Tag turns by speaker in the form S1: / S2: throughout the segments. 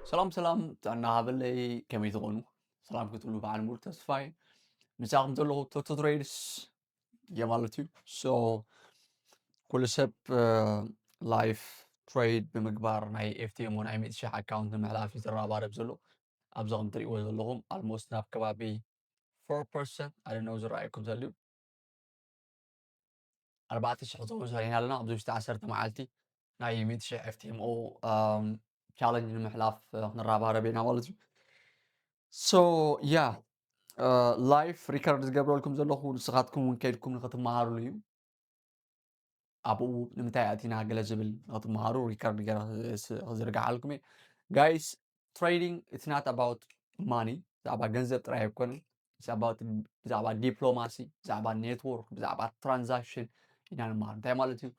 S1: سلام أنا هابلي كم يتغنوا سلام كتلو بعد مول تسفاي مساهم تلو تريدس يا مالتي كل سب لايف تريد بمقبار ناي اف تي ام وناي ميت شح اكاونت مهلافي ترى بارب زلو ابزغم تري وزلهم almost ناب كبابي 4% I don't know زر رايكم زلو 14 حطوا زين لنا ابزوج تعسرت معالتي ناي ميت شح اف تي ام او تشالنج المحلاف نرابا ربينا مالتي yeah لايف ريكارد ዝገብሮ لكم ዘለኹ ንስኻትኩም እውን ከይድኩም ንኽትመሃሩሉ እዩ ኣብኡ ንምንታይ ኣቲና ገለ ዝብል ንኽትመሃሩ ሪካርድ ገይረ ክዝርግሓልኩም እየ ጋይስ ትሬዲንግ ኢትስ ናት ኣባውት ማኒ ብዛዕባ ገንዘብ ጥራይ ኣይኮነን ብዛዕባ ዲፕሎማሲ ብዛዕባ ኔትወርክ ብዛዕባ ትራንዛክሽን ኢና ንመሃር እንታይ ማለት እዩ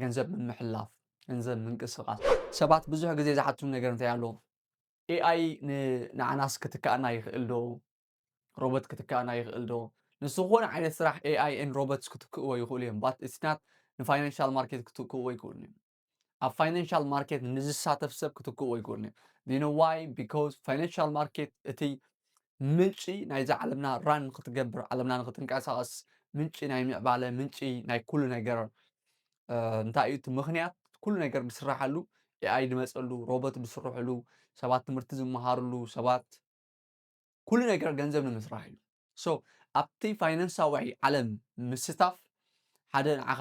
S1: ገንዘብ ምምሕላፍ ገንዘብ ምንቅስቓስ ሰባት ብዙሕ ግዜ ዝሓትሉ ነገር እንታይ ኣሎ ኤኣይ ንዓናስ ክትከኣና ይኽእል ዶ روبوت كتكانا يخلدو نسخون عين الصراح AI ان روبوتس كتكو يقولين but it's not the financial market كتكو يقولين a financial market نزسات سب كتكو يقولين do you know why because financial market اتي منشي نايز علمنا ران كتجبر علمنا نكتنقاس منشي ناي معباله منشي ناي كل نجار انتايو تمخنيات كل نجار بسرحلو AI دمسلو روبوت بسرحلو سبات مرتز مهارلو سبات كل ነገር ገንዘብ ንምስራሕ እዩ ሶ ኣብቲ ፋይናንሳዊ ዓለም ምስታፍ ሓደ ንዓኻ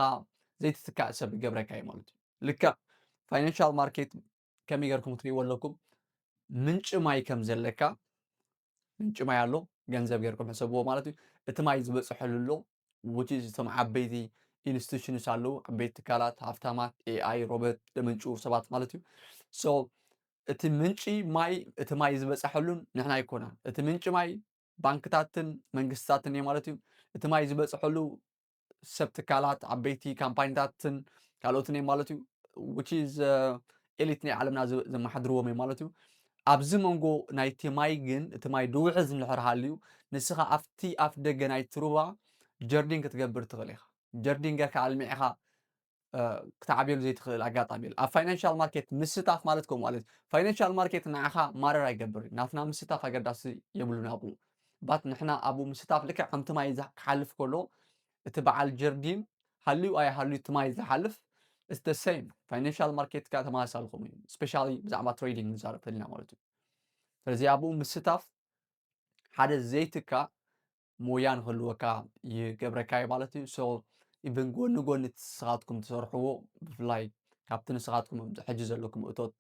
S1: ዘይትትካእ ሰብ ይገብረካ እዩ ማለት እዩ ልክዕ ፋይናንሻል ማርኬት ከመይ ጌርኩም ትሪእዎ ኣለኩም ምንጭ ማይ ከም ዘለካ ምንጭ ማይ ኣሎ ገንዘብ ጌርኩም ሕሰብዎ ማለት እዩ እቲ ማይ ዝበፅሐሉ ኣሎ which is እቶም ዓበይቲ ኢንስቲቱሽንስ ኣለዉ ዓበይቲ ትካላት ሃፍታማት ኤኣይ ሮበርት ዘመንጭው ሰባት ማለት እዩ ሶ እቲ ምንጪ ማይ እቲ ማይ ዝበፅሐሉን ንሕና ኣይኮናን እቲ ምንጪ ማይ ባንክታትን መንግስትታትን እየ ማለት እዩ እቲ ማይ ዝበፅሐሉ ሰብ ትካላት ዓበይቲ ካምፓኒታትን ካልኦትን እየ ማለት እዩ which is ኤሊት ናይ ዓለምና ዘመሓድርዎም እየ ማለት እዩ ኣብዚ መንጎ ናይቲ ማይ ግን እቲ ማይ ድውሕዝ እንድሕር ሃልዩ ንስኻ ኣብቲ ኣፍ ደገ ናይቲ ሩባ ጀርዲን ክትገብር ትኽእል ኢኻ ጀርዲን ጌርካ ኣልሚዕኻ ክትዓብየሉ ዘይትኽእል ኣጋጣሚ እዩ ኣብ ፋይናንሻል ማርኬት ምስታፍ ማለት ከምኡ ማለት ፋይናንሻል ማርኬት ንዓኻ ማረር ኣይገብር ናትና ምስታፍ ኣገዳሲ የብሉን ኣብኡ ባት ንሕና ኣብኡ ምስታፍ ልክዕ ከምቲ ማይ ክሓልፍ ከሎ እቲ በዓል ጀርዲን ሃልዩ ኣይሃልዩ እቲ ማይ ዝሓልፍ it's the same ፋይናንሻል ማርኬት ካ ተመሳሳልኩም እዩ ስፔሻሊ ብዛዕባ ትሬዲንግ ንዛረብ ተልና ማለት እዩ ስለዚ ኣብኡ ምስታፍ ሓደ ዘይትካ ሞያ ንክህልወካ ይገብረካ እዩ ማለት እዩ ሶ ኢቨን ጎኒ ጎኒ ንስኻትኩም ትሰርሕዎ ብፍላይ ካብቲ ንስኻትኩም ሕጂ ዘለኩም እቶት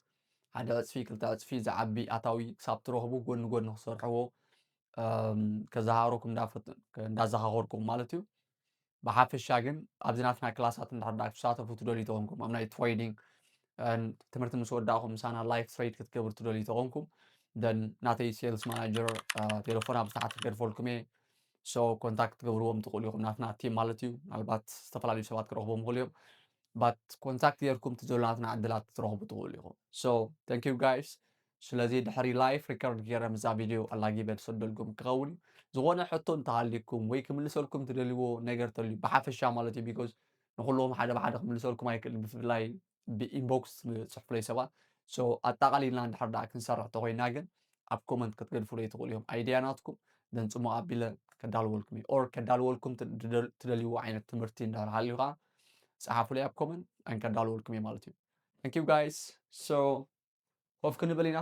S1: ሓደ ዕፅፊ ክልተ ዕፅፊ ዝዓቢ ኣታዊ ክሳብ ትረኽቡ ጎኒ ጎኒ ክሰርሕዎ ከዘሃብረኩም እንዳዘኻኸርኩም ማለት እዩ ብሓፈሻ ግን ኣብዚ ናትና ክላሳት እንድሕር ዳ ክትሳተፉ ትደልዩ ተኾንኩም ኣብ ናይ ትሬዲንግ ትምህርቲ ምስ ወዳእኹም ምሳና ላይፍ ትሬድ ክትገብሩ ትደልዩ ተኾንኩም ደን ናተይ ሴልስ ማናጀር ቴሌፎን ኣብ ሰዓት ክገድፈልኩም እየ ሶ ኮንታክት ትገብርዎም ትኽእሉ ኢኹም ናትና ቲም ማለት እዩ ምናልባት ዝተፈላለዩ ሰባት ክረኽቦም ይኽእሉ እዮም ባት ኮንታክት ጌርኩም እቲ ዘሎ ናትና ዕድላት ትረኽቡ ትኽእሉ ኢኹም ሶ ታንክ ዩ ጋይስ ስለዚ ድሕሪ ላይፍ ሪከርድ ገይረ ምዛ ቪድዮ ኣላጊበ ዝሰደልኩም ክኸውን ዝኾነ ሕቶ እንተሃልይኩም ወይ ክምልሰልኩም ትደልይዎ ነገር ተልዩ ብሓፈሻ ማለት እዩ ቢኮዝ ንኩሎም ሓደ ብሓደ ክምልሰልኩም ኣይክእልን ብፍላይ ብኢንቦክስ ፅሕፍለይ ሰባት ሶ ኣጠቓሊልና እንድሕር ዳ ክንሰርሕ ተኮይና ግን ኣብ ኮመንት ክትገድፍሉ ትኽእሉ እዮም ኣይድያናትኩም ደንፅሞ ኣቢለ ከዳልወልኩም እዩ ኦር ከዳልወልኩም ትደልይዎ ዓይነት ትምህርቲ እንድሕር ሃልዩ ከዓ ፀሓፉለይ ኣብ ኮመንት ኣን ከዳልወልኩም እየ ማለት እዩ ታንክ ዩ ጋይስ ሶ ኮፍ ክንብል ኢና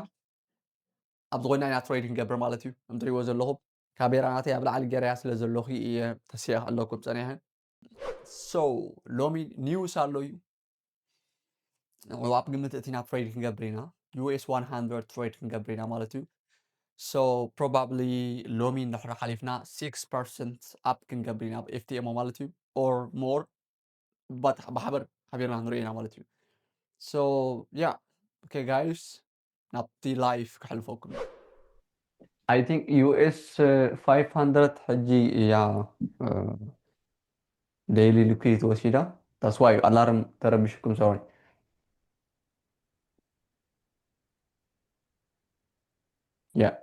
S1: ኣብ ዝኾና ኢና ትሬዲንግ ገብር ማለት እዩ ከም ትሪእዎ ዘለኹም ካሜራ ናተይ ኣብ ላዕሊ ገይረያ ስለ ዘለኹ እየ ተስይኽ ኣለኩም ፀኒሐ ሶ ሎሚ ኒውስ ኣሎ እዩ ኣብ ግምት እቲና ትሬድ ክንገብር ኢና ዩኤስ 100 ትሬድ ክንገብር ኢና ማለት እዩ ሶ ፕሮባብሊ ሎሚ እንድሕር ሓሊፍና 6% ኣፕ ክንገብር ኢና ብኤፍቲኤሞ ማለት እዩ ኦር ሞር ብሓበር ሓቢርና ንሪኦ ኢና ማለት እዩ ሶ ያ ኦኬ ጋይስ ናብቲ ላይፍ ክሕልፈኩም አይ ቲንክ ዩኤስ 500 ሕጂ እያ ዴይሊ ሊኩዊዲቲ ወሲዳ that's why አላርም ተረብሽኩም sorry yeah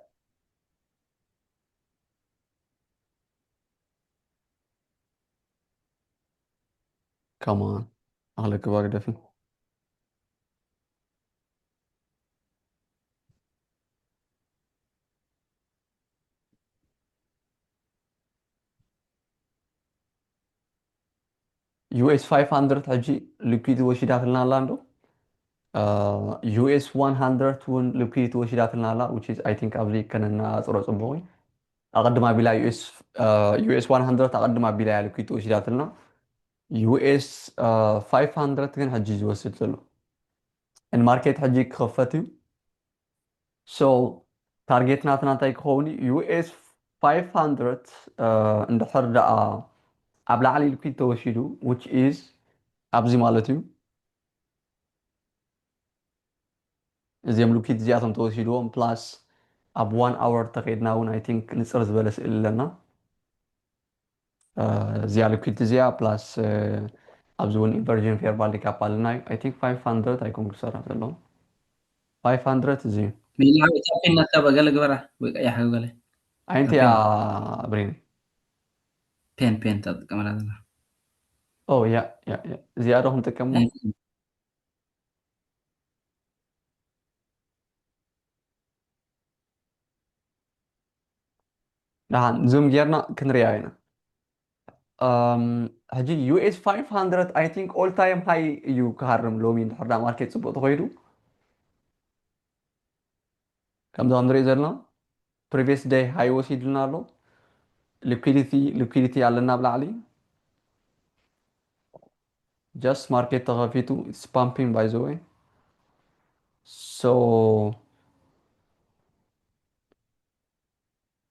S1: come on أغلق باك دفن US 500 ሕጂ ሊኩዊድ ወሲዳትልና ኣላ እንዶ US 100 እውን ሊኩዊድ ወሲዳትልና ኣላ which is I think ኣብዚ ከነናፅሮ ፅቡቅ እዩ أقدم بلا يو اس 100 أقدم بلا لكي توشيدات لنا يو اس 500 كان حجي وصلت له الماركت حجي خفتي so تارجت ناتنا تاي كوني يو اس 500 اندحر دا أبلا علي لكي توشيدو which is أبزي مالتيو زيام لكي تزياتهم توشيدوهم plus أب 1 hour تقيدنا ون I think نصر زبالس إلا لنا زيا لكي تزيا plus أبزون inversion fair value كابالنا I think 500 هيكون كسر هذا 500 زين
S2: بيلعب تابين نتابع قال قبره يا حاجة قال
S1: أنت
S2: بين
S1: يا بريني
S2: بين تاد كمان هذا
S1: أوه يا زيادة هم تكمل نعم زوم جيرنا كنرياينا هجي يو اس 500 I think all time high يو كهرم لو مين حرنا ماركت سبوت غيرو كم زمان دري زلنا previous day high وسيدنا له liquidity على بلا علي just market تغفيتو it's pumping by the way so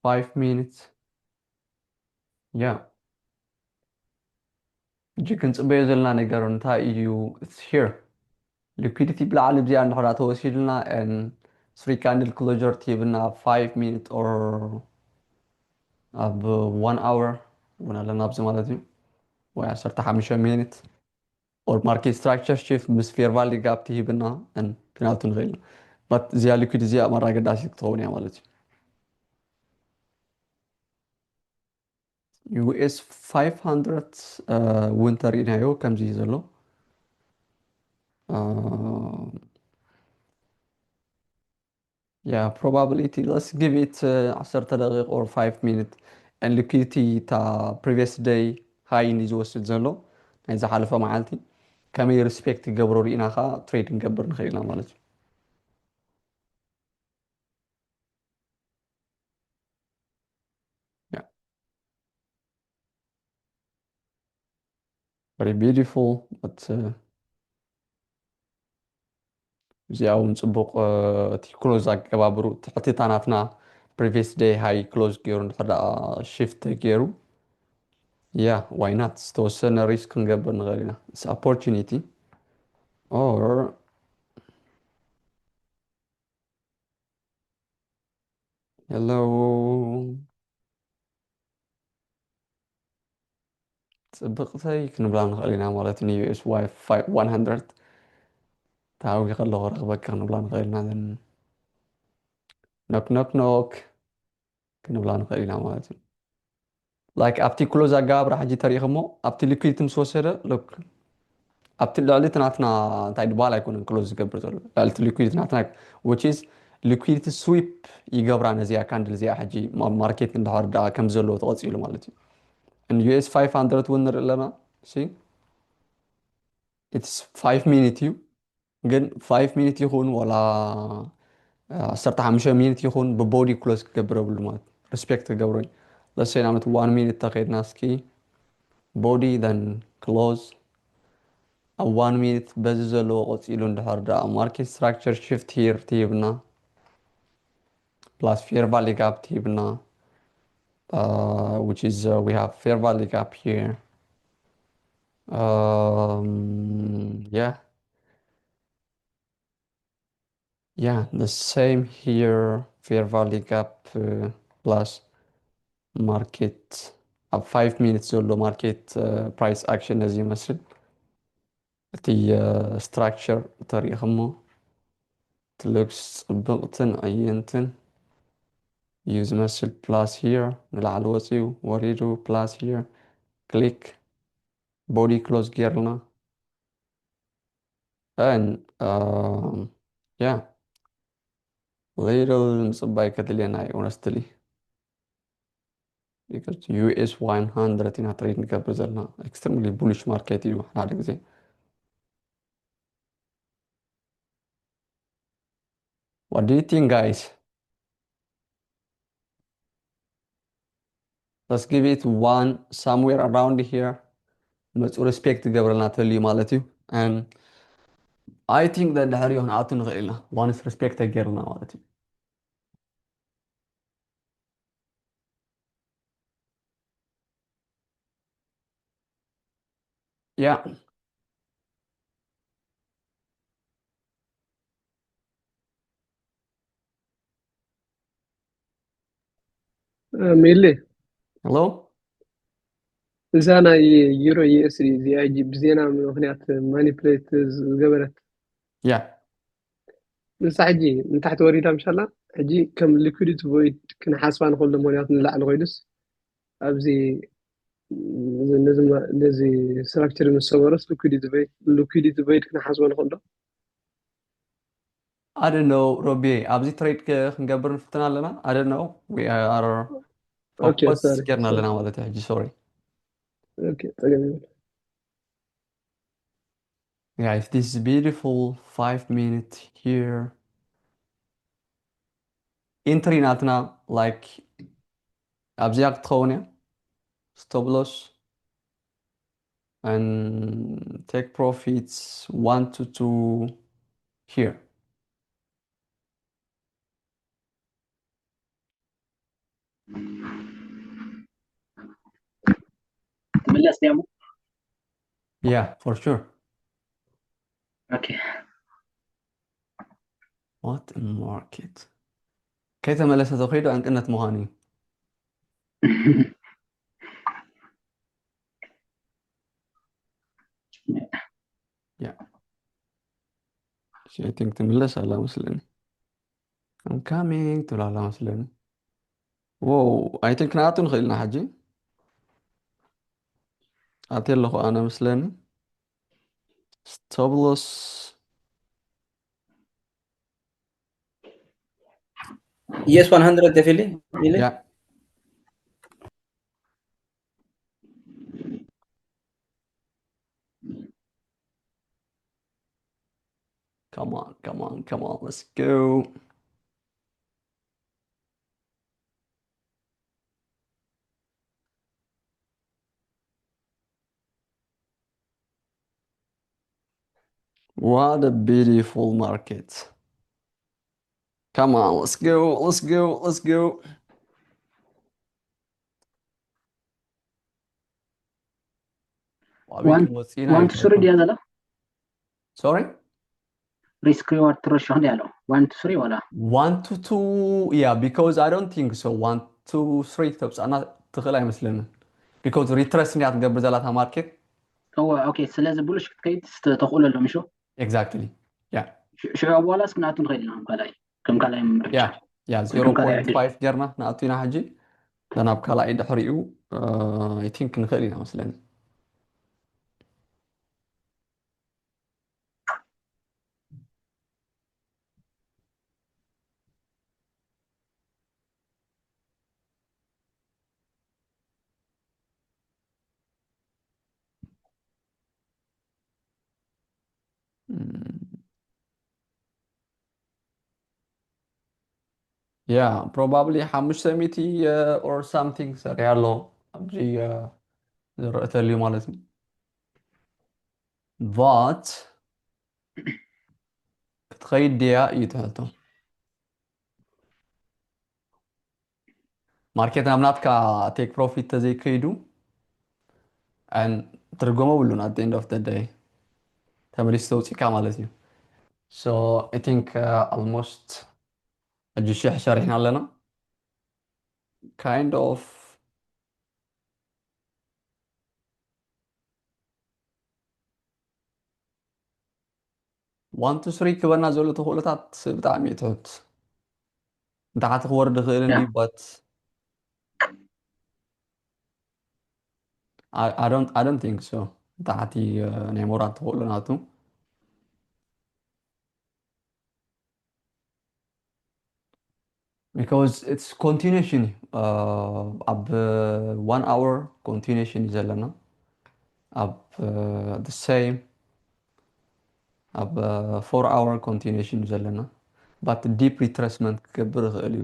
S1: 5 minutes yeah جي كنصبي زلنا ነገር እንታይ እዩ it's here liquidity ብላዕሊ ብዚኣ እንድሕር ተወሲድና and three candle closure ትሂብና 5 minutes or ኣብ 1 hour እውን ኣለና ኣብዚ ማለት እዩ ወይ 15 minutes or market structure shift ምስ fair value gap ትሂብና and ክንኣቱ ንኽእል ኢና but እዚኣ liquid እዚኣ መራገዳሲት ክትኸውን እያ ማለት እዩ US 500 እውን ተሪእናዮ ከምዚ እዩ ዘሎ yeah probability let's give it 10 دقيقة or 5 minutes and liquidity تا previous day high اللي ዝወስድ ዘሎ ናይ ዝሓለፈ መዓልቲ ከመይ ሪስፔክት ይገብሮ ርኢና ከዓ ትሬድ ክንገብር ንኽእል ኢና ማለት እዩ yeah very beautiful but እዚኣ እውን ፅቡቅ እቲ ክሎዝ ኣገባብሩ ትሕቲ እታ ናትና previous day high close ገይሩ እንድሕር ደኣ shift ገይሩ yeah why not ዝተወሰነ ሪስክ ክንገብር ንኽእል ኢና it's opportunity or hello ፅብቕተይ ክንብላ ንኽእል ኢና ማለት ን US 100 ታዊ ከለኹ ረኽበካ ክንብላ ንኽእል ኢና ኖክ ኖክ ኖክ ክንብላ ንኽእል ኢና ማለት እዩ ላይክ ኣብቲ ክሎዝ ኣገባብራ ሕጂ ተሪኢኹሞ ኣብቲ ሊኩዊድቲ ምስ ወሰደ ሎክ ኣብቲ ልዕሊ እቲ ናትና እንታይ ድበሃል ኣይኮነን ክሎዝ ዝገብር ዘሎ ልዕሊ እቲ ሊኩዊድቲ ናትና which is ሊኩዊድቲ ስዊፕ ይገብራ ነዚኣ ካንድል እዚኣ ሕጂ ማርኬት እንድሕር ደኣ ከም ዘለዎ ተቐፂሉ ማለት እዩ US 500 እውን ንርኢ ኣለና it's 5 minute እዩ ግን 5 minute ይኹን ወላ 15 minute ይኹን ብቦዲ ክሎዝ ክገብር የብሉ ማለት ሪስፔክት ክገብሮ እዩ let's say ናመት 1 minute ተኸይድና እስኪ body then close ኣብ 1 minute በዚ ዘለዎ ቆፂሉ እንድሕር ደኣ market structure shift here ትሂብና plus fair value gap ትሂብና which is we have fair value gap here yeah the same here fair value gap plus market ኣብ 5 minutes ዘሎ market price action ነዚ ይመስል እቲ structure ተሪኢኹሞ ትልክስ ፅብቕትን ዕይንትን እዩ ዝመስል plus here ንላዕሊ ወፂኡ ወሪዱ plus here click body close ጌርና and yeah little ምፅባይ ከድልየና እዩ honestly because US 100 ኢና ትሬድ ንገብር ዘለና extremely bullish market እዩ ሓደ ግዜ what do you think guys let's give it one somewhere around here መፁ respect ገብረልና ተልዩ ማለት እዩ and I think that ድሕሪኡ ክንኣቱ ንኽእል ኢና once respect ገይርና ማለት እዩ yeah
S3: ميلي
S1: hello
S3: እዛ ናይ ዩሮ ዩኤስዲ እዚኣ ሕጂ ብዜና ምክንያት ማኒፕሌት ዝገበረት
S1: yeah
S3: ንሳ ሕጂ ንታሕቲ ወሪዳ ምሻላ ሕጂ ከም ሊኩዊዲቲ ቮይድ ክንሓስባ ንክእሎ ምክንያቱ ንላዕሊ ኮይኑስ ኣብዚ ነዚ ስትራክቸር ምስ ሰበሮስ ሊኩዊዲቲ ቮይድ ክንሓስቦ ንክእሎ
S1: I don't know ሮቢ ኣብዚ ትሬድ ክንገብር ንፍትና ኣለና I don't know we are
S3: Okay,
S1: focus
S3: sorry.
S1: ገርና ኣለና ማለት እዩ ሕጂ sorry
S3: Okay, ፀገም የብሉ
S1: guys this is beautiful 5 minutes here entry ናትና like ኣብዚኣ ክትኸውን እያ stop loss and take profits 1 to 2 here
S2: تملس ديمو
S1: yeah for sure
S2: اوكي
S1: what a market كيتملس تخيل عن قنة مهاني yeah I think تملس على مسلم I'm coming to على مسلم wow I think نعطي نخيلنا حاجي أعطي له أنا مسلم stop loss
S2: yes 100 definitely really
S1: yeah come on come on come on let's go what a beautiful market come on let's go let's go let's go
S2: وان تسري دي هذا لا
S1: sorry
S2: ريسك ريورد ترشح دي له 1 3 ولا
S1: 1 to 2 yeah because I don't think so 1 2 3 تبس أنا تخيل مثلنا because retrace نيات قبل زلاتها ماركت
S2: هو اوكي سلازم بولش كيت تقول له مشو
S1: exactly yeah
S2: شو أولا سكناتون غير لهم كلاي كم كلاي مرجع
S1: yeah 0.5 جرنا نعطينا حاجة لأن بكلا عند حريقو I think نخلينا مثلا yeah probably حمشة ميتي or something سريع له أبجي زرقت اليوم مالتي but تخيل ديا يتهلتو ماركت أمنات كا take profit تزي كيدو and ترجمه بلون at the end of the day تمريس توتي كمالتي so I think almost الجيش شارحنا لنا kind of 1 to 3 كبرنا زولو تخولتات بتاع ميتوت انت حتخور دخيلني but I don't think so انت حتي نيمورات تخولناتو because it's continuation ab 1 hour continuation زلنا ab the same ab 4 hour continuation زلنا but deep retracement كبر غالي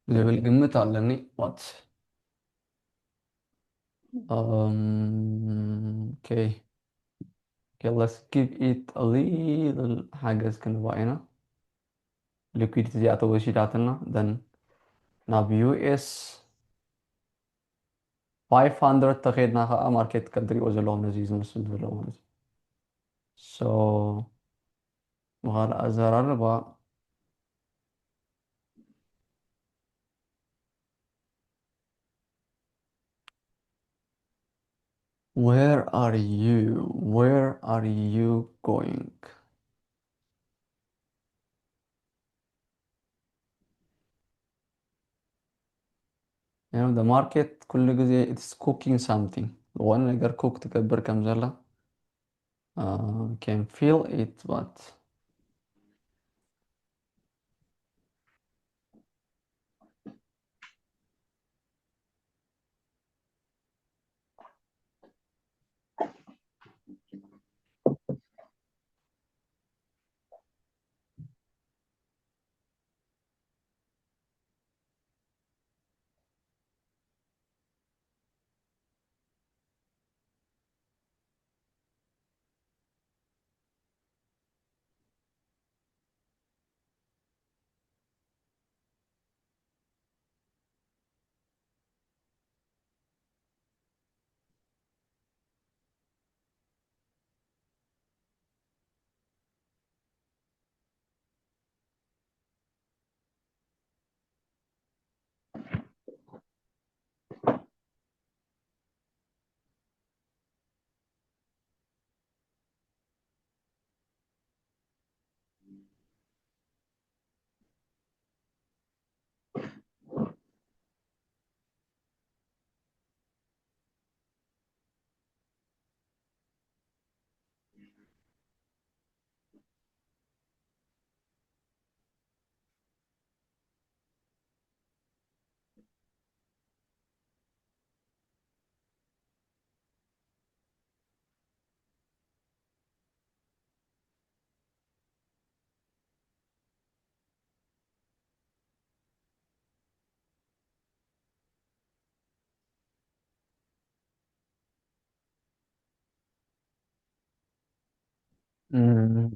S1: level قمة علني what okay. Okay, let's give it a little حاجة كنا باقينا liquidity دي أول شيء داتنا then ناب US 500 تخيلنا ماركت كدري وزلون نزيز مسل زلون so مغال أزرار ربا where are you going you know the market كل جزء it's cooking something وانا نقدر cook تكبر كم زلة can feel it but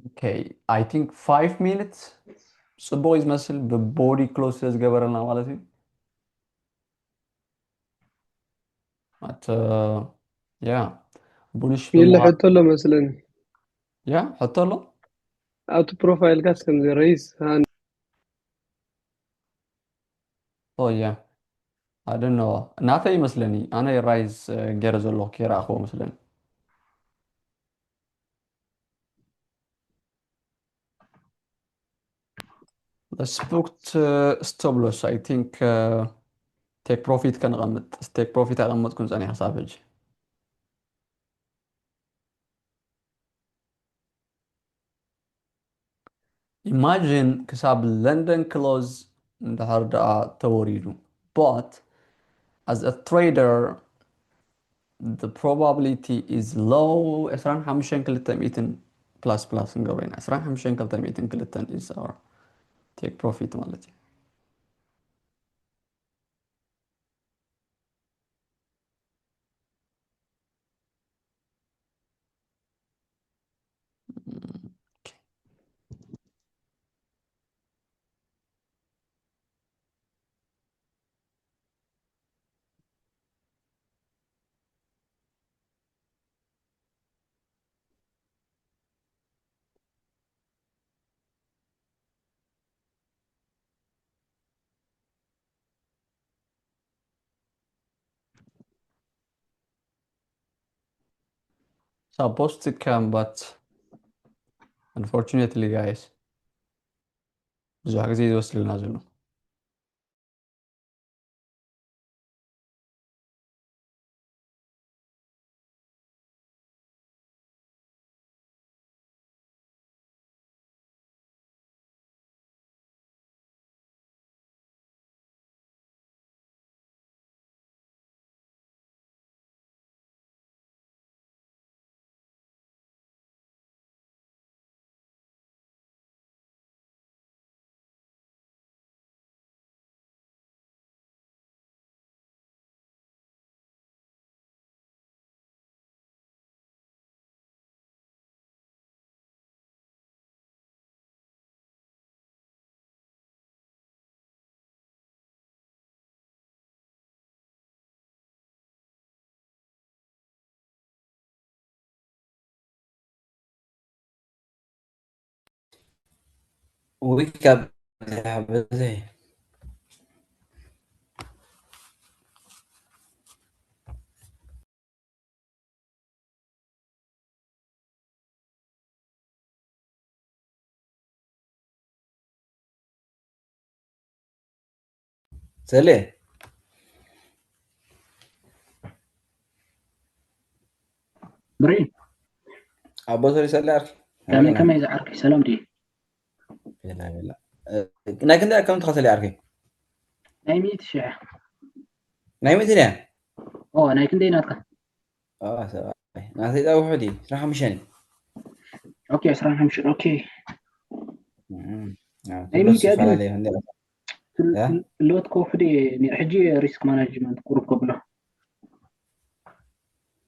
S1: okay I think 5 minutes ጽቡቅ ይመስል በቦዲ ክሎዝ ስለዝገበረና ማለት እዩ but yeah ቡልሽ
S3: يلا
S1: ብምዃን
S3: حط له مثلا
S1: yeah حط له
S3: اوتو بروفايل كاس كم زي رئيس هان
S1: oh yeah I don't know ናተይ ይመስለኒ ኣነ ራይዝ ገይረ ዘለኹ ከይረኣኽቦ መስለኒ let's book stop loss I think take profit ከንቐምጥ take profit ኣቐመጥኩን ፀኒሐ ክሳብ ሕጂ imagine ክሳብ london close እንድሕር ደኣ ተወሪዱ but as a trader the probability is low 25,200 plus plus نقبرين 25,200 is our take profit ማለት እዩ supposed to come but unfortunately guys ብዙሕ ግዜ ዝወስድልና ዘሎ
S4: ويكاب زي سلي
S2: بري
S4: أبو سوري سلي أركي
S2: كم إذا عرك سلام دي
S4: لا لا لكن ده كم تخسر أركي
S2: نايميت شع
S4: نايم تاني
S2: نايكن دي ناتك
S4: سوا ناسي ده وحدي راح مشاني
S2: أوكي أسرع همشي أوكي
S4: كله
S2: نايميت يا
S4: سفالة
S2: أدمي
S4: لي هندي ها
S2: اللوت كوفدي حجي ريسك مانجمنت قرب قبله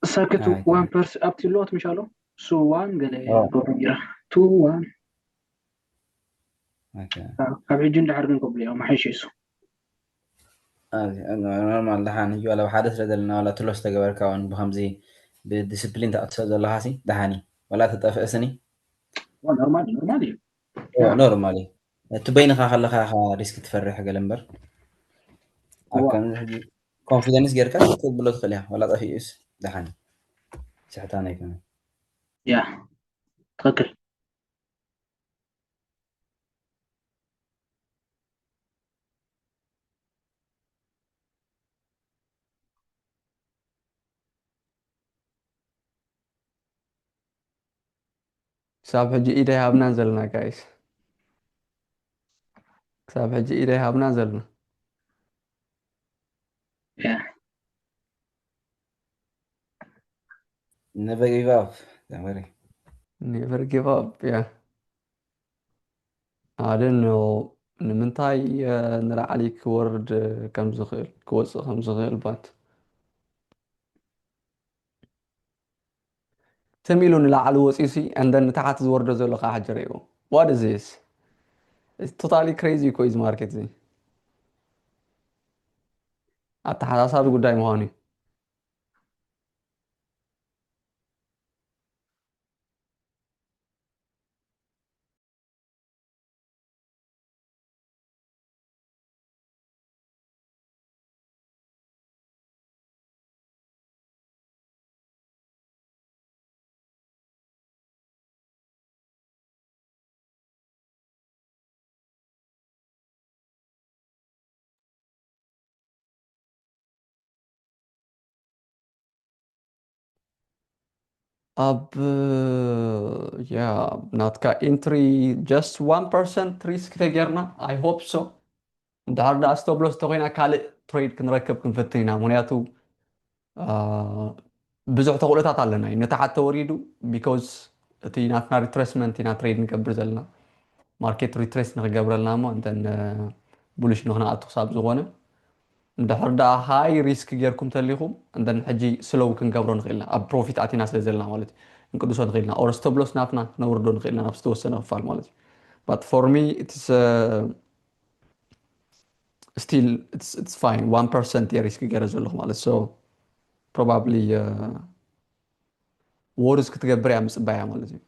S2: ساكت
S4: هاي
S2: 1
S4: تمام
S2: بيرس أب اللوت مش عارف سو 1 قال قبل جرا 2 1
S4: اوكي
S2: قبل جند عرقن قبل ما حيشيسو
S4: نورمال دحاني ولا حدث ردلنا ولا تلوس تجبر كون بخمزي بالديسيبلين تأثر الله هاسي دحاني ولا تتفقسني
S2: نورمالي
S4: نورمالي تبين خلق ريسك تفرح جلمبر
S2: هو
S4: كان confidence غيرك تقبل تخليها ولا تفيس دحاني ساعتاني كمان
S2: يا تفكر
S1: كساب حجي إيدي هابنا نزلنا جايز كساب حجي إيدي هابنا نزلنا
S2: يا
S4: never give up don't worry
S1: never give up yeah I don't know ንምንታይ ንላዕሊ ክወርድ ከም ዝኽእል ክወፅእ ከም ዝኽእል ባት ተሚሉ ንላዕሊ ወፂሲ and then ንታሕቲ ዝወርዶ ዘሎ ከዓ ሕጂ ሪእዎ what is this it's totally crazy እኮ እዚ ማርኬት እዚ ኣተሓሳሳቢ ጉዳይ ምዃኑ እዩ ኣብ ናትካ ኢንትሪ just 1% ሪስክ ተጌርና I hope so እንድሕር ዳኣ ስቶፕ ሎስ ተኮይና ካልእ ትሬድ ክንረክብ ክንፍትን ኢና ምክንያቱ ብዙሕ ተኽእሎታት ኣለና እዩ ንታሓት ተወሪዱ ቢኮዝ እቲ ናትና ሪትሬስመንት ኢና ትሬድ ንገብር ዘለና ማርኬት ሪትሬስ ንክገብረልና እሞ እንተን ቡልሽ ንክንኣቱ ክሳብ ዝኾነ እንድሕር ዳኣ ሃይ ሪስክ ጌርኩም ተሊኹም እንደን ሕጂ ስሎው ክንገብሮ ንኽእል ኢና ኣብ ፕሮፊት ኣቲና ስለ ዘለና ማለት እዩ ክንቅድሶ ንኽእል ኢና ኦር ስቶፕ ሎስ ናትና ክነውርዶ ንኽእል ኢና ናብ ዝተወሰነ ክፋል ማለት እዩ but for me it's still it's fine 1% የሪስክ ገይረ ዘለኹ ማለት so probably ወርስ ክትገብር እያ ምፅባያ ማለት እዩ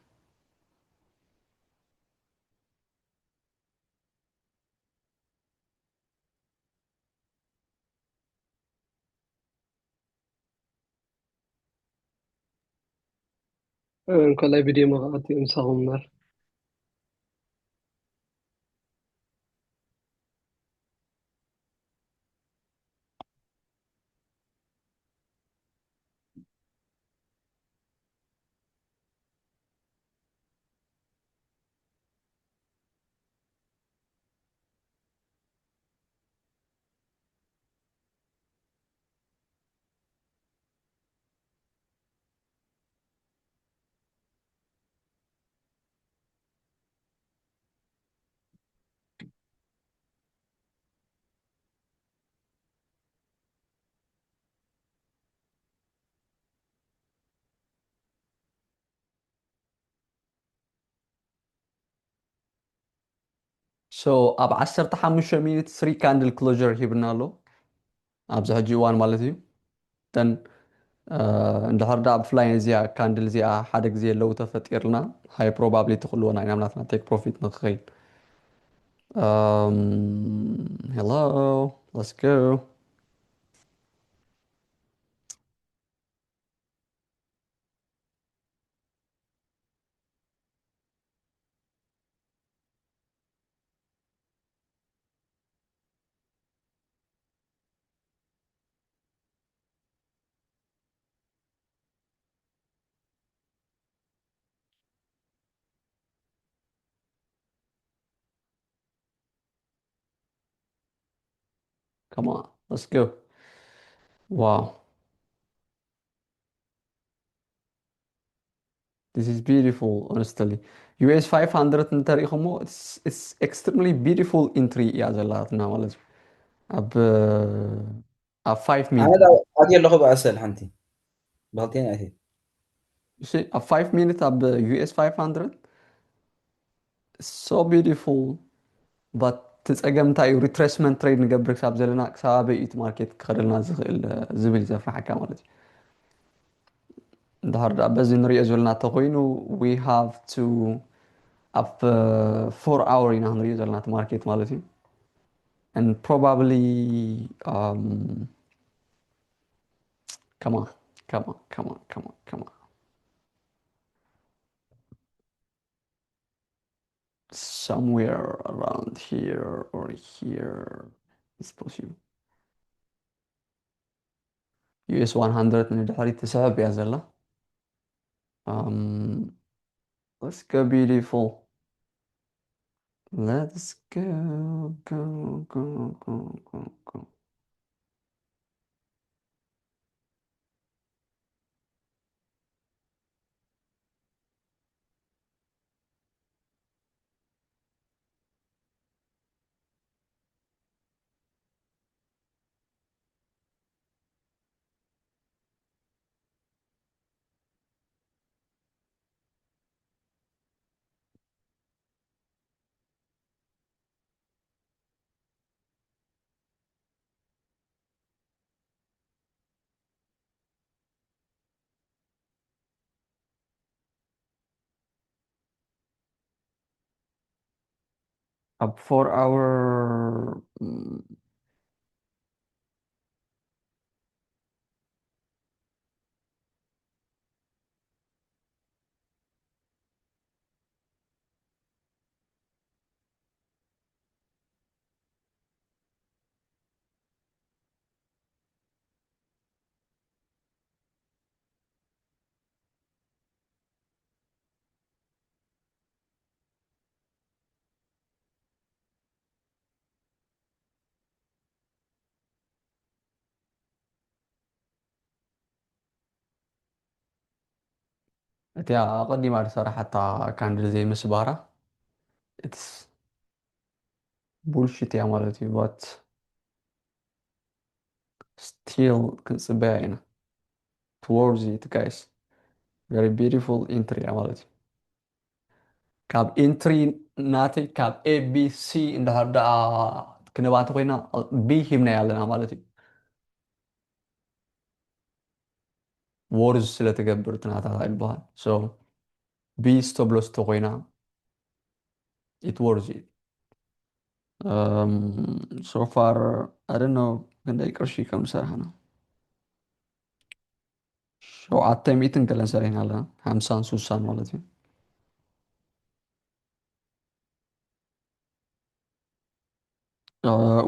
S3: كل فيديو مقاطع مساهم نار
S1: so ኣብ 15 ሚኒት 3 ካንድል ክሎዥር ሂብና ኣሎ ኣብዚ ሕጂ እዋን ማለት እዩ ተን እንድሕር ዳኣ ብፍላይ እዚኣ ካንድል እዚኣ ሓደ ግዜ ለው ተፈጢርና ሃይ ፕሮባብሊቲ ክህልወና ኢና ናትና ቴክ ፕሮፊት ንክኸይድ Hello, let's go. Come on, let's go. Wow, this is beautiful, honestly. US 500 نتاريخهم it's extremely beautiful entry يا زلاتنا ማለት ab 5
S4: أنا
S1: minutes.
S4: دا أدي اللغة بأسهل حنتي بغلطين أكيد.
S1: You see, ab 5 minutes ab US 500 so beautiful. but تፀገም እንታይ እዩ retracement trade ንገብር ክሳብ ዘለና ክሳብ ኣበይ እቲ ማርኬት ክኸደልና ዝኽእል ዝብል ዘፍርሐካ ማለት እዩ እንድሕር ደኣ በዚ ንሪኦ ዘለና እንተኮይኑ we have to ኣብ 4 hour ኢና ክንሪኦ ዘለና እቲ ማርኬት ማለት እዩ and probably come on come on come on come on come on somewhere around here or here is possible US 100 ንድሕሪት ትስሕብ እያ ዘላ let's go beautiful let's go go go go go go up 4 hour እቲ ቀዲማ ዝሰራሐታ ካንድል ዘይ ምስባራ it's bullshit እያ ማለት እዩ but still ክንፅበያ ኢና towards it guys very beautiful entry እያ ማለት እዩ ካብ entry ናተይ ካብ abc እንድሕር ደኣ ክንባ እንተኮይና b ሂብናያ ኣለና ማለት እዩ ወርዝ ስለትገብር እቲ ናታ ይበሃል so b stop loss እንተኮይና it worth it so far I don't know ክንደይ ቅርሺ ከም ዝሰርሐና 700 ገለን ሰሪሕና ኣለና 50 60 ማለት እዩ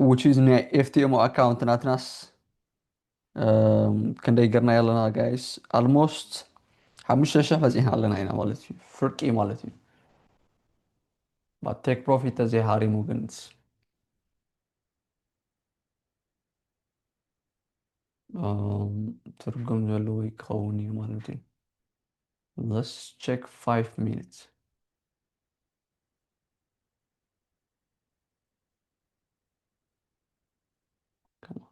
S1: which is ናይ FTMO account ናትናስ ክንደይ ገርና ኣለና guys almost 5,000 በፂሕና ኣለና ኢና ማለት እዩ ፍርቂ ማለት እዩ but take profit ተዘይሃሪሙ ግን ትርጉም ዘለዎ ይከውን እዩ ማለት እዩ let's check 5 minutes come on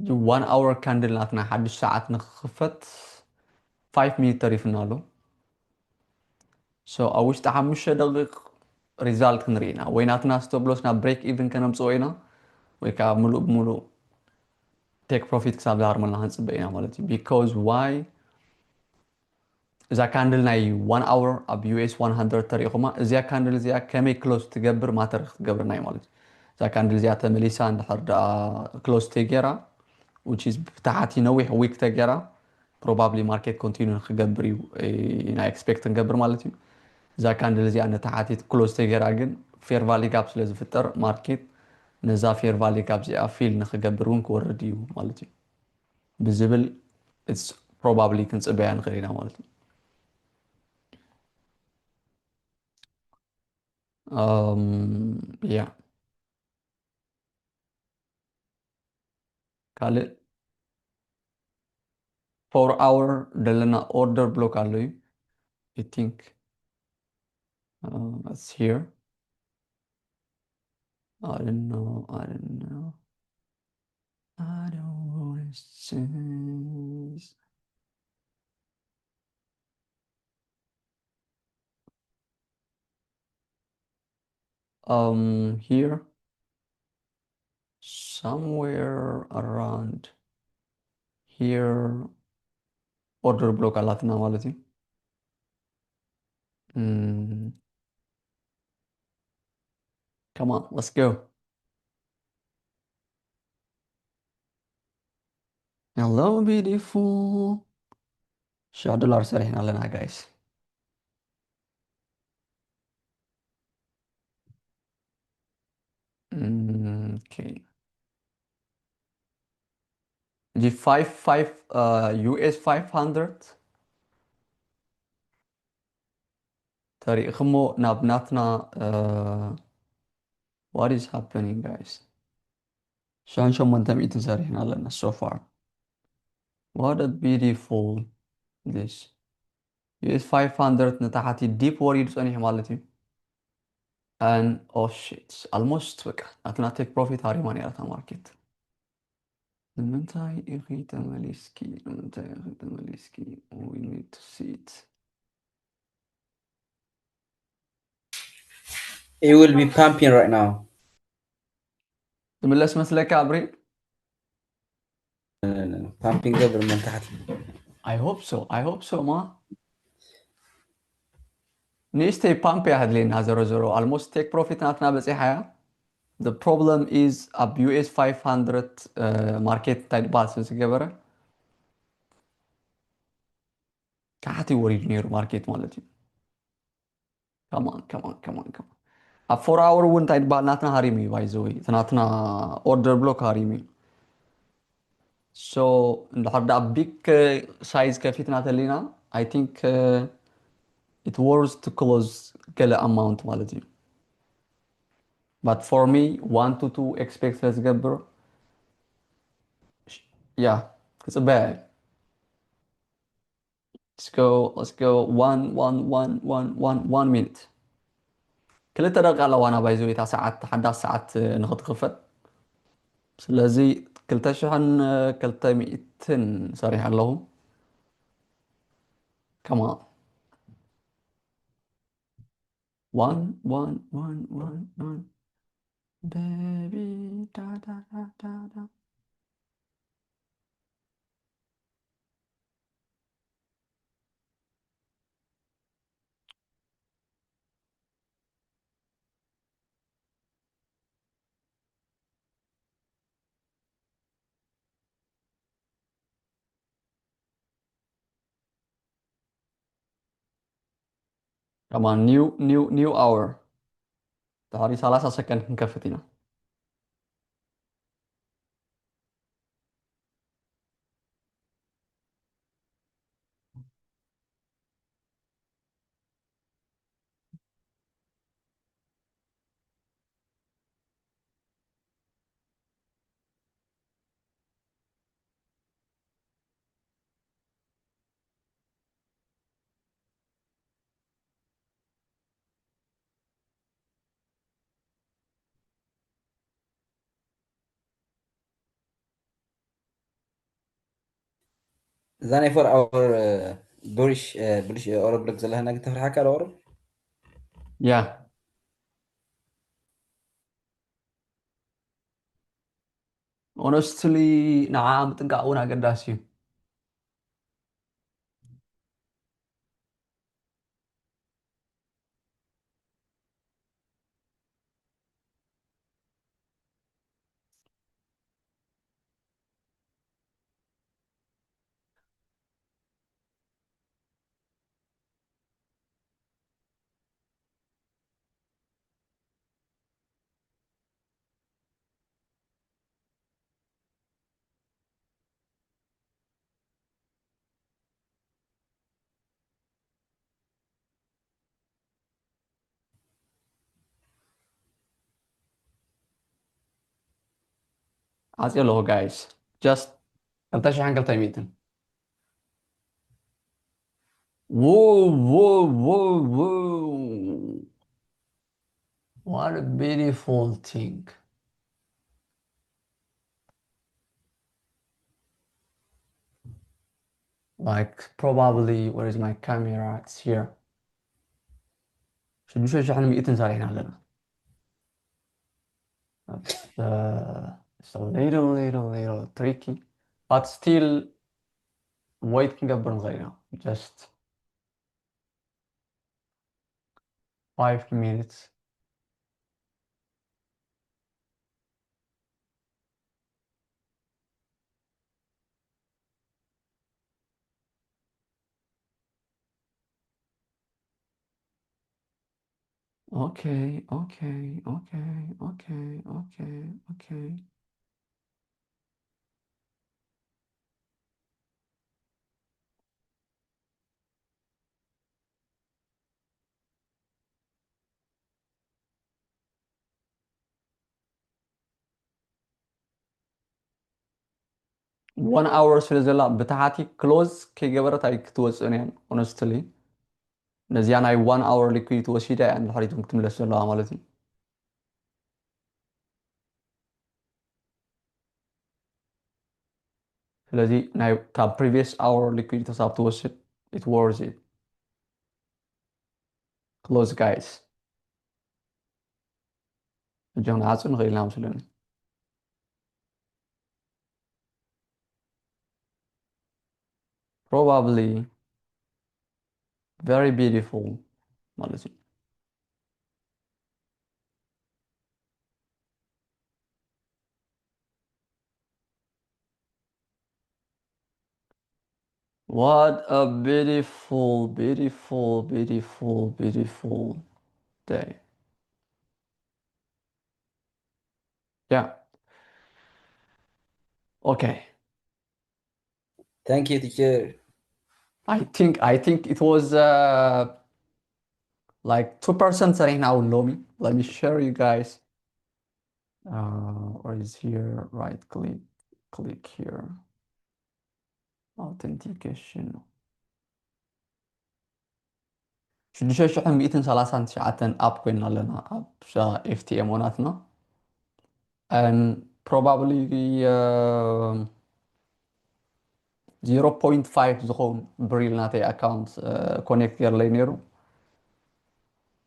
S1: 1 hour candle ناتنا حدش ساعات نخفت 5 minute تريفنا له so أوش تحمش دقيق result كنرينا ويناتنا stop loss نا break even كنمصوينا ويكا ملو بملو take profit كساب دار ملنا هنصبئنا مالتي because why إذا كاندل ناي 1 hour أب US 100 تريقما إذا كاندل زيا كمي close تقبر ما تريق تقبر ناي مالتي إذا كاندل زيا تمليسا اندحر close تقيرا which is بتاعتي نويح week تقيرا probably market continue نخقبر ينا expect نقبر مالتي إذا كاندل زيا نتاعتي close تقيرا جن fair value gap لازم فتر market نزا fair value gap زيا فيل نخقبرون كورديو مالتي بزبل it's probably كنصبيان غيرنا مالتي yeah kalẹ̀ 4 hour دلنا order block عليه I think it's here I don't know I don't know I don't wanna say here somewhere around here order block علاتنا مالتي come on let's go hello beautiful شو دولار سريحنا لنا guys okay دي 5 US 500 تاريخمو نابناتنا what is happening guys شان شو منتم يتزارحنا لنا so far what a beautiful this US 500 نتاحتي deep worried صنيح مالتي and oh shit almost بقى نتنا take profit هاري ماني على market لمنتاي إخي تماليسكي لمنتاي إخي تماليسكي we need to see it
S4: It will be pumping right now.
S1: تملس مثلك عبري
S4: pumping قبل من تحت.
S1: I hope so ما نيستي pump يا هدلين زيرو زيرو almost take profit ناتنا بس حياة the problem is ab US 500 market تايد باسس جبره كحتي وريد نير market مالتي come on come on come on come on ab 4 hour ون تايد با ناتنا هاريمي باي زوي ناتنا order block هاريمي so نحط ab big size كفيت ناتلينا I think it was to close كلا amount مالتي but for me 1 to 2 expect let's جبر yeah it's a bad let's go 1 minute كلتا دقيقة لو أنا بايزوي تا ساعات حدا ساعات نخط خفت سلازي كلتا شحن كلتا مئتين صريح لهم كمان 1 baby da da da da da كمان new hour تهاري 3 سكند نكفتنا
S4: Then for our bullish order block زلها هناك تفرح حكى الأورو.
S1: Yeah. Honestly نعم ጥንቃቄውን አገዳሲ እዩ عاطي له guys just 2200 whoa whoa whoa whoa what a beautiful thing like probably where is my camera it's here شحن 200 صارحين علينا it's a little tricky but still wait كنقبر نغيرها just 5 minutes okay okay okay okay okay okay one hour ስለዘላ ብታሕቲ ክሎዝ ከይገበረት ኣይክትወፅእን እየን honestly ነዚያ ናይ 1 hour ሊኩዊድ ወሲዳ እያ ንድሕሪቶም ክትምለስ ዘለዋ ማለት እዩ ስለዚ ናይ ካብ previous hour liquid ተሳብ ትወስድ it worth it close guys እጆም ንዓፁ ንኽእል ኢና መስለኒ probably very beautiful ማለት እዩ what a beautiful beautiful beautiful beautiful day yeah okay
S4: Thank you, teacher.
S1: I think it was like 2% صريحنا أو لومي let me share you guys or is here right click here authentication 6139 اب كوين لنا اب FTM وناتنا and probably 0.5 ዝኸውን بريل ناتي account connect يرلي نيرو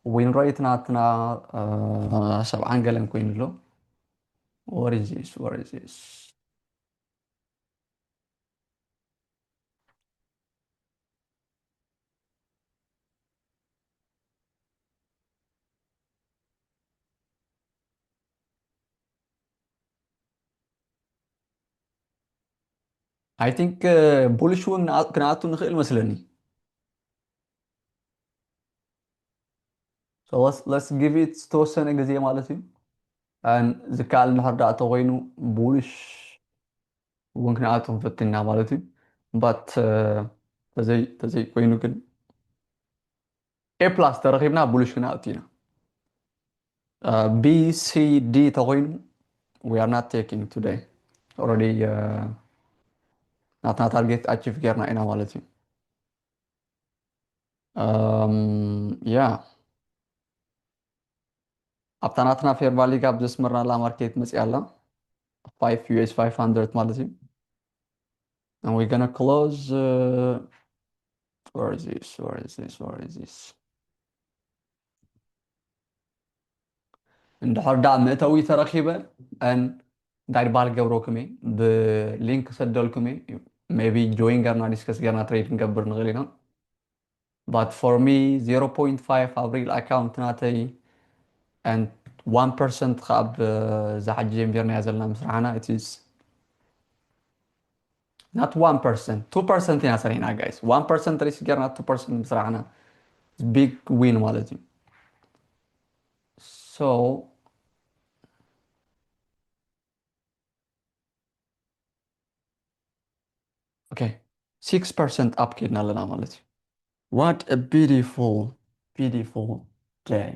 S1: win rate ناتنا 7 قلن كوين له what is this I think bullish ون كناتو نخيل مسلني so let's give it توسن غزيه مالتي and ዝካል ንሕርዳእ ተኮይኑ bullish ውን كناتو نفتنا مالتي but تزي ኮይኑ ግን A plus ተረኺብና bullish كناتو ኢና B C D ተኮይኑ we are not taking today already ናትና ታርጌት achieve ጌርና ኢና ማለት እዩ yeah ኣብታ ናትና ፌር ቫሊ ጋብ ዘስመርናላ ማርኬት መፅያ ኣላ 5 US 500 ማለት እዩ and we're gonna close where is this እንድሕር ዳ መእተዊ ተረኺበ እንታይ ድበሃል ገብረኩም እየ ብሊንክ ሰደልኩም እየ maybe join ገርና ዲስከስ ገርና ትሬድ ክንገብር ንኽእል ኢና but for me 0.5 ኣብ ሪል ኣካውንት ናተይ and 1% ካብ ዝሓጂ ጀምቢርናያ ዘለና ምስራሕና it is not 1% 2% ኢና ሰሪሕና guys 1% ሪስክ ገርና 2% ምስራሕና big win ማለት እዩ so okay 6% up كيدنا لنا مالتي what a beautiful day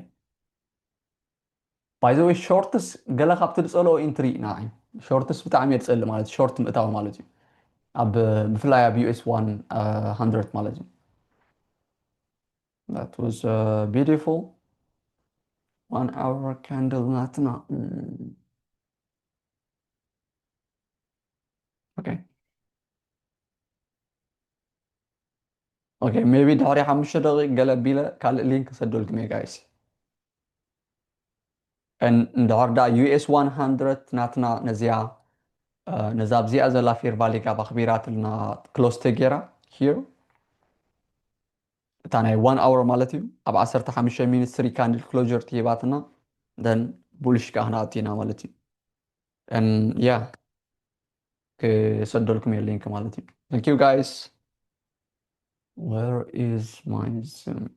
S1: by the way shortest قال خبت تسأله entry ناعي shortest بتاعي يتسأل مالتي short مقطع مالتي أب بفلاي أب US 100 مالتي that was beautiful 1 hour candle ناتنا okay okay maybe دحري 5 دقيقة قال بيلا كال لينك سدولكم يا guys እንደዋር ዳ US 100 ናትና ነዚያ ነዛብ ዚኣ ዘላ ፌር ቫሊ ጋር ባኽቢራትና ክሎስ ተጌራ here እታ ናይ 1 hour ማለት እዩ ኣብ 15 ሚኒት 3 ካንድል ክሎጀር ትሂባትና then ቡልሽ ካህና ኣቲና ማለት እዩ and yeah ከሰደልኩም የሊንክ ማለት እዩ thank you guys where is my zoom